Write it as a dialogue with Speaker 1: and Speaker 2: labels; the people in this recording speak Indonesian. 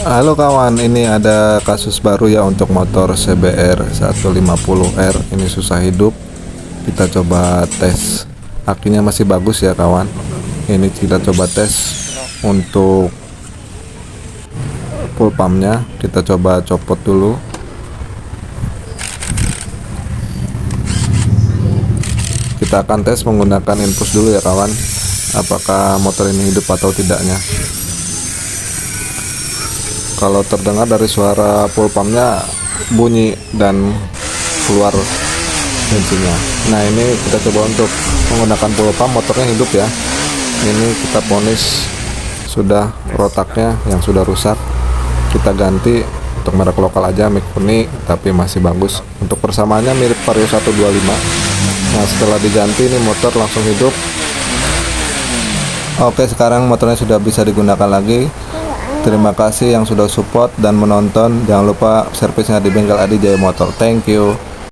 Speaker 1: Halo kawan, ini ada kasus baru ya untuk motor CBR 150R. Ini susah hidup. Kita coba tes. Akinya masih bagus ya kawan. Ini kita coba tes untuk full pumpnya. Kita coba copot dulu. Kita akan tes menggunakan infus dulu ya kawan, apakah motor ini hidup atau tidaknya. Kalau terdengar dari suara full pumpnya bunyi dan keluar bensinnya. Nah, ini kita coba untuk menggunakan full pump, motornya hidup ya. Ini kita ponis sudah rotaknya yang sudah rusak, kita ganti untuk merek lokal aja, Mikuni, tapi masih bagus. Untuk persamaannya mirip Vario 125. Nah, setelah diganti ini motor langsung hidup. Oke, sekarang motornya sudah bisa digunakan lagi. Terima kasih yang sudah support dan menonton. Jangan lupa servisnya di bengkel Adi Jaya Motor. Thank you.